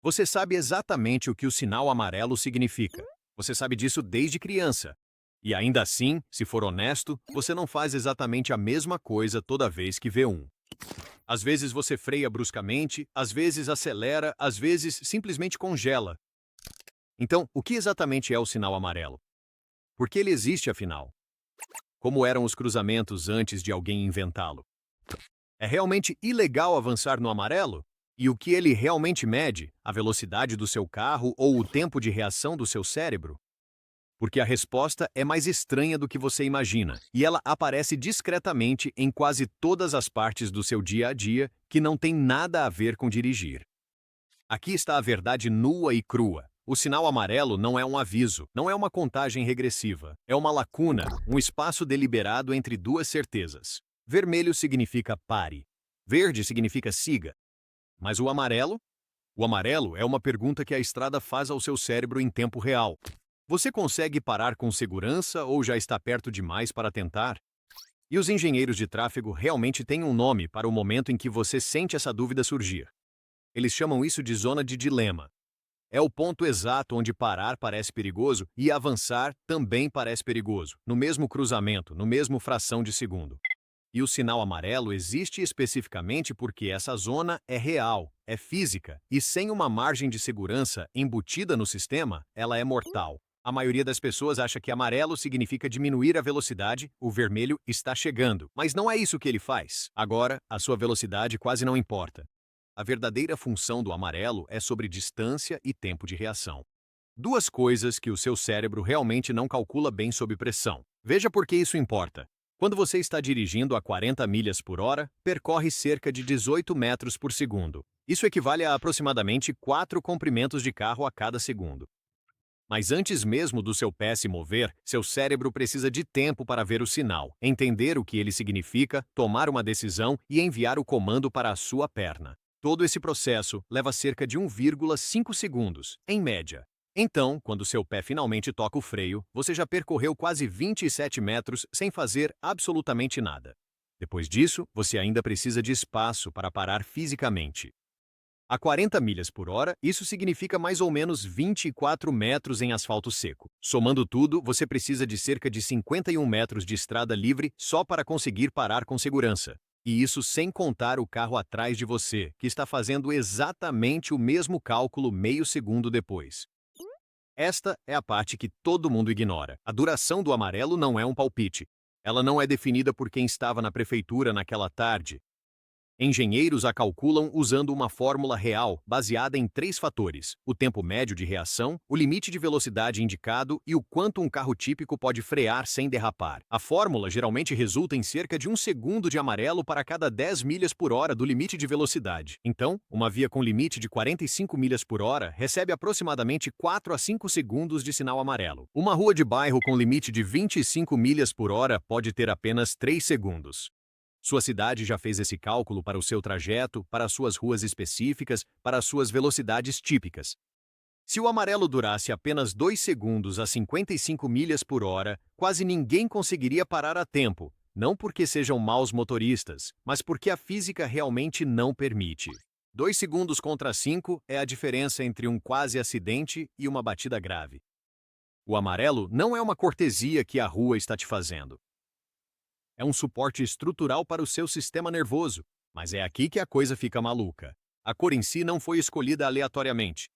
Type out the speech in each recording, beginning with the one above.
Você sabe exatamente o que o sinal amarelo significa. Você sabe disso desde criança. E ainda assim, se for honesto, você não faz exatamente a mesma coisa toda vez que vê um. Às vezes você freia bruscamente, às vezes acelera, às vezes simplesmente congela. Então, o que exatamente é o sinal amarelo? Por que ele existe afinal? Como eram os cruzamentos antes de alguém inventá-lo? É realmente ilegal avançar no amarelo? E o que ele realmente mede? A velocidade do seu carro ou o tempo de reação do seu cérebro? Porque a resposta é mais estranha do que você imagina, e ela aparece discretamente em quase todas as partes do seu dia a dia que não tem nada a ver com dirigir. Aqui está a verdade nua e crua. O sinal amarelo não é um aviso, não é uma contagem regressiva. É uma lacuna, um espaço deliberado entre duas certezas. Vermelho significa pare. Verde significa siga. Mas o amarelo? O amarelo é uma pergunta que a estrada faz ao seu cérebro em tempo real. Você consegue parar com segurança ou já está perto demais para tentar? E os engenheiros de tráfego realmente têm um nome para o momento em que você sente essa dúvida surgir. Eles chamam isso de zona de dilema. É o ponto exato onde parar parece perigoso e avançar também parece perigoso, no mesmo cruzamento, no mesmo fração de segundo. E o sinal amarelo existe especificamente porque essa zona é real, é física, e sem uma margem de segurança embutida no sistema, ela é mortal. A maioria das pessoas acha que amarelo significa diminuir a velocidade, o vermelho está chegando. Mas não é isso que ele faz. Agora, a sua velocidade quase não importa. A verdadeira função do amarelo é sobre distância e tempo de reação. Duas coisas que o seu cérebro realmente não calcula bem sob pressão. Veja por que isso importa. Quando você está dirigindo a 40 milhas por hora, percorre cerca de 18 metros por segundo. Isso equivale a aproximadamente 4 comprimentos de carro a cada segundo. Mas antes mesmo do seu pé se mover, seu cérebro precisa de tempo para ver o sinal, entender o que ele significa, tomar uma decisão e enviar o comando para a sua perna. Todo esse processo leva cerca de 1,5 segundos, em média. Então, quando seu pé finalmente toca o freio, você já percorreu quase 27 metros sem fazer absolutamente nada. Depois disso, você ainda precisa de espaço para parar fisicamente. A 40 milhas por hora, isso significa mais ou menos 24 metros em asfalto seco. Somando tudo, você precisa de cerca de 51 metros de estrada livre só para conseguir parar com segurança. E isso sem contar o carro atrás de você, que está fazendo exatamente o mesmo cálculo meio segundo depois. Esta é a parte que todo mundo ignora. A duração do amarelo não é um palpite. Ela não é definida por quem estava na prefeitura naquela tarde. Engenheiros a calculam usando uma fórmula real baseada em 3 fatores: o tempo médio de reação, o limite de velocidade indicado e o quanto um carro típico pode frear sem derrapar. A fórmula geralmente resulta em cerca de 1 segundo de amarelo para cada 10 milhas por hora do limite de velocidade. Então, uma via com limite de 45 milhas por hora recebe aproximadamente 4 a 5 segundos de sinal amarelo. Uma rua de bairro com limite de 25 milhas por hora pode ter apenas 3 segundos. Sua cidade já fez esse cálculo para o seu trajeto, para as suas ruas específicas, para as suas velocidades típicas. Se o amarelo durasse apenas 2 segundos a 55 milhas por hora, quase ninguém conseguiria parar a tempo, não porque sejam maus motoristas, mas porque a física realmente não permite. 2 segundos contra 5 é a diferença entre um quase acidente e uma batida grave. O amarelo não é uma cortesia que a rua está te fazendo. É um suporte estrutural para o seu sistema nervoso, mas é aqui que a coisa fica maluca. A cor em si não foi escolhida aleatoriamente.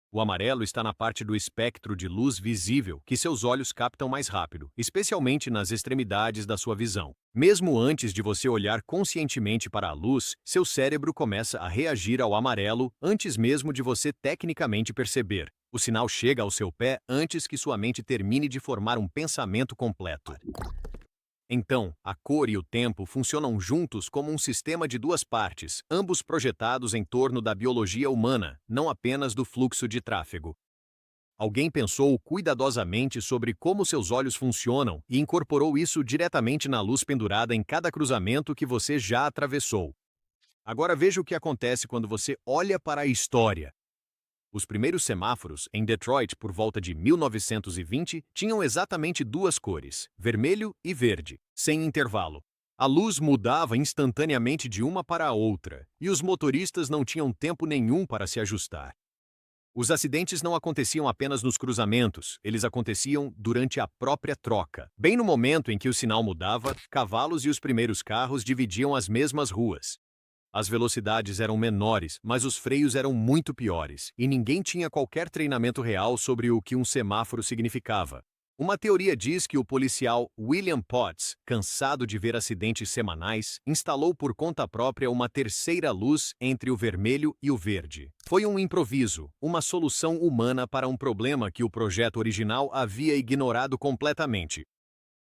O amarelo está na parte do espectro de luz visível que seus olhos captam mais rápido, especialmente nas extremidades da sua visão. Mesmo antes de você olhar conscientemente para a luz, seu cérebro começa a reagir ao amarelo antes mesmo de você tecnicamente perceber. O sinal chega ao seu pé antes que sua mente termine de formar um pensamento completo. Então, a cor e o tempo funcionam juntos como um sistema de duas partes, ambos projetados em torno da biologia humana, não apenas do fluxo de tráfego. Alguém pensou cuidadosamente sobre como seus olhos funcionam e incorporou isso diretamente na luz pendurada em cada cruzamento que você já atravessou. Agora veja o que acontece quando você olha para a história. Os primeiros semáforos, em Detroit por volta de 1920, tinham exatamente duas cores, vermelho e verde, sem intervalo. A luz mudava instantaneamente de uma para a outra, e os motoristas não tinham tempo nenhum para se ajustar. Os acidentes não aconteciam apenas nos cruzamentos, eles aconteciam durante a própria troca. Bem no momento em que o sinal mudava, cavalos e os primeiros carros dividiam as mesmas ruas. As velocidades eram menores, mas os freios eram muito piores, e ninguém tinha qualquer treinamento real sobre o que um semáforo significava. Uma teoria diz que o policial William Potts, cansado de ver acidentes semanais, instalou por conta própria uma terceira luz entre o vermelho e o verde. Foi um improviso, uma solução humana para um problema que o projeto original havia ignorado completamente.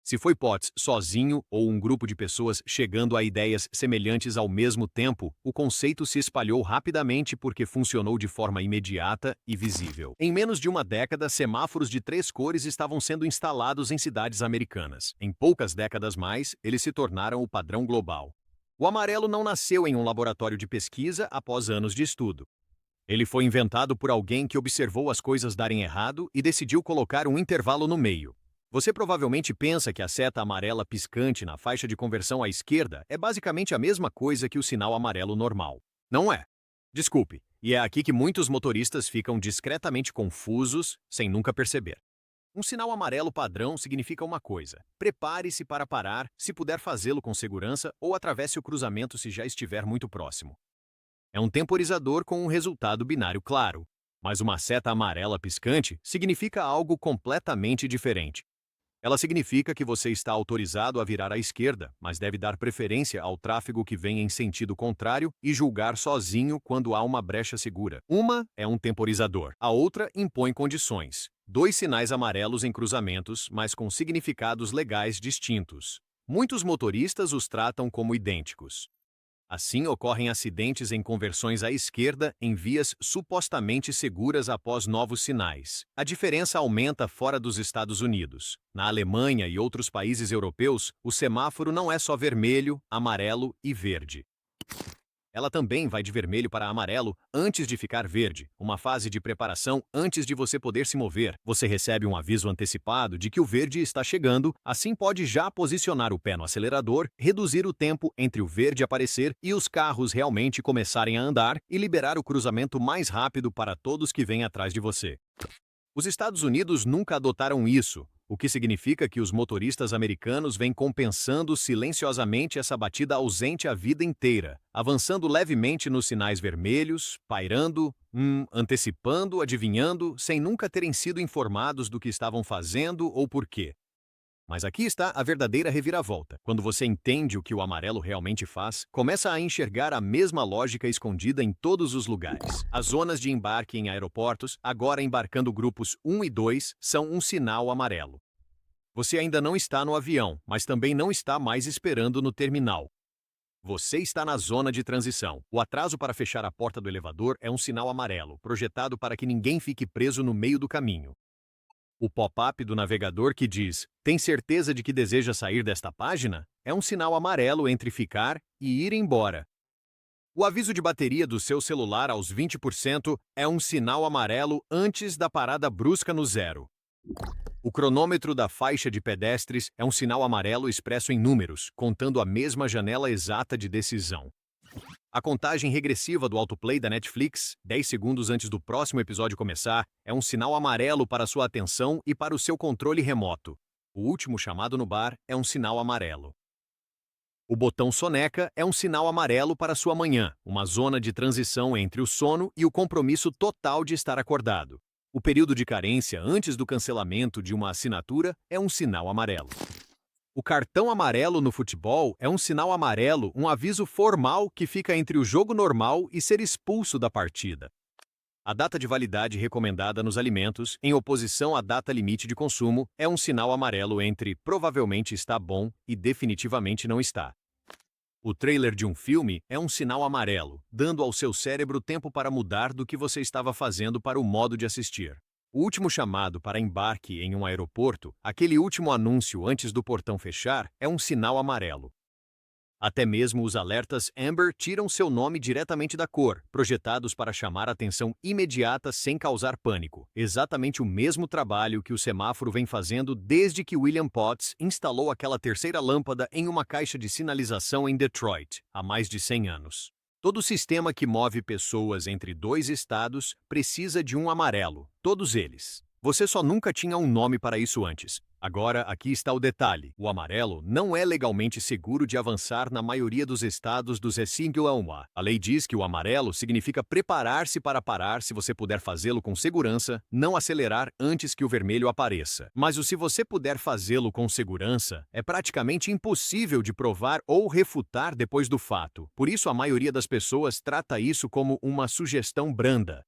Se foi Potts sozinho ou um grupo de pessoas chegando a ideias semelhantes ao mesmo tempo, o conceito se espalhou rapidamente porque funcionou de forma imediata e visível. Em menos de uma década, semáforos de 3 cores estavam sendo instalados em cidades americanas. Em poucas décadas mais, eles se tornaram o padrão global. O amarelo não nasceu em um laboratório de pesquisa após anos de estudo. Ele foi inventado por alguém que observou as coisas darem errado e decidiu colocar um intervalo no meio. Você provavelmente pensa que a seta amarela piscante na faixa de conversão à esquerda é basicamente a mesma coisa que o sinal amarelo normal. Não é. Desculpe, e é aqui que muitos motoristas ficam discretamente confusos sem nunca perceber. Um sinal amarelo padrão significa uma coisa: prepare-se para parar, se puder fazê-lo com segurança, ou atravesse o cruzamento se já estiver muito próximo. É um temporizador com um resultado binário claro, mas uma seta amarela piscante significa algo completamente diferente. Ela significa que você está autorizado a virar à esquerda, mas deve dar preferência ao tráfego que vem em sentido contrário e julgar sozinho quando há uma brecha segura. Uma é um temporizador, a outra impõe condições. 2 sinais amarelos em cruzamentos, mas com significados legais distintos. Muitos motoristas os tratam como idênticos. Assim, ocorrem acidentes em conversões à esquerda em vias supostamente seguras após novos sinais. A diferença aumenta fora dos Estados Unidos. Na Alemanha e outros países europeus, o semáforo não é só vermelho, amarelo e verde. Ela também vai de vermelho para amarelo antes de ficar verde, uma fase de preparação antes de você poder se mover. Você recebe um aviso antecipado de que o verde está chegando, assim pode já posicionar o pé no acelerador, reduzir o tempo entre o verde aparecer e os carros realmente começarem a andar e liberar o cruzamento mais rápido para todos que vêm atrás de você. Os Estados Unidos nunca adotaram isso, o que significa que os motoristas americanos vêm compensando silenciosamente essa batida ausente a vida inteira, avançando levemente nos sinais vermelhos, pairando, antecipando, adivinhando, sem nunca terem sido informados do que estavam fazendo ou por quê. Mas aqui está a verdadeira reviravolta. Quando você entende o que o amarelo realmente faz, começa a enxergar a mesma lógica escondida em todos os lugares. As zonas de embarque em aeroportos, agora embarcando grupos 1 e 2, são um sinal amarelo. Você ainda não está no avião, mas também não está mais esperando no terminal. Você está na zona de transição. O atraso para fechar a porta do elevador é um sinal amarelo, projetado para que ninguém fique preso no meio do caminho. O pop-up do navegador que diz "Tem certeza de que deseja sair desta página?" é um sinal amarelo entre ficar e ir embora. O aviso de bateria do seu celular aos 20% é um sinal amarelo antes da parada brusca no zero. O cronômetro da faixa de pedestres é um sinal amarelo expresso em números, contando a mesma janela exata de decisão. A contagem regressiva do autoplay da Netflix, 10 segundos antes do próximo episódio começar, é um sinal amarelo para sua atenção e para o seu controle remoto. O último chamado no bar é um sinal amarelo. O botão soneca é um sinal amarelo para sua manhã, uma zona de transição entre o sono e o compromisso total de estar acordado. O período de carência antes do cancelamento de uma assinatura é um sinal amarelo. O cartão amarelo no futebol é um sinal amarelo, um aviso formal que fica entre o jogo normal e ser expulso da partida. A data de validade recomendada nos alimentos, em oposição à data limite de consumo, é um sinal amarelo entre provavelmente está bom e definitivamente não está. O trailer de um filme é um sinal amarelo, dando ao seu cérebro tempo para mudar do que você estava fazendo para o modo de assistir. O último chamado para embarque em um aeroporto, aquele último anúncio antes do portão fechar, é um sinal amarelo. Até mesmo os alertas Amber tiram seu nome diretamente da cor, projetados para chamar atenção imediata sem causar pânico. Exatamente o mesmo trabalho que o semáforo vem fazendo desde que William Potts instalou aquela terceira lâmpada em uma caixa de sinalização em Detroit, há mais de 100 anos. Todo sistema que move pessoas entre dois estados precisa de um amarelo, todos eles. Você só nunca tinha um nome para isso antes. Agora, aqui está o detalhe. O amarelo não é legalmente seguro de avançar na maioria dos estados dos Resinglauma. A lei diz que o amarelo significa preparar-se para parar se você puder fazê-lo com segurança, não acelerar antes que o vermelho apareça. Mas se você puder fazê-lo com segurança, é praticamente impossível de provar ou refutar depois do fato. Por isso, a maioria das pessoas trata isso como uma sugestão branda.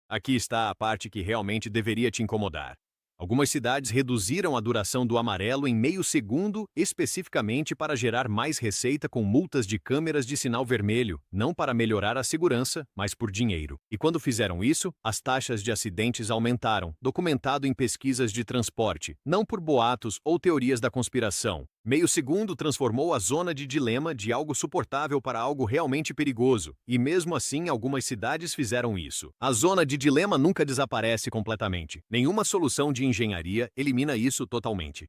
Aqui está a parte que realmente deveria te incomodar. Algumas cidades reduziram a duração do amarelo em meio segundo, especificamente para gerar mais receita com multas de câmeras de sinal vermelho, não para melhorar a segurança, mas por dinheiro. E quando fizeram isso, as taxas de acidentes aumentaram, documentado em pesquisas de transporte, não por boatos ou teorias da conspiração. Meio segundo transformou a zona de dilema de algo suportável para algo realmente perigoso, e mesmo assim algumas cidades fizeram isso. A zona de dilema nunca desaparece completamente. Nenhuma solução de engenharia elimina isso totalmente.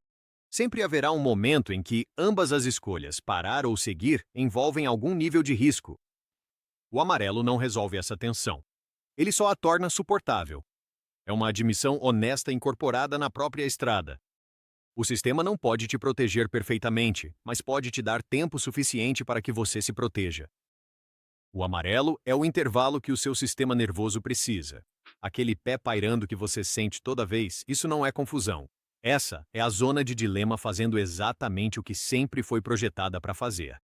Sempre haverá um momento em que ambas as escolhas, parar ou seguir, envolvem algum nível de risco. O amarelo não resolve essa tensão. Ele só a torna suportável. É uma admissão honesta incorporada na própria estrada. O sistema não pode te proteger perfeitamente, mas pode te dar tempo suficiente para que você se proteja. O amarelo é o intervalo que o seu sistema nervoso precisa. Aquele pé pairando que você sente toda vez, isso não é confusão. Essa é a zona de dilema fazendo exatamente o que sempre foi projetada para fazer.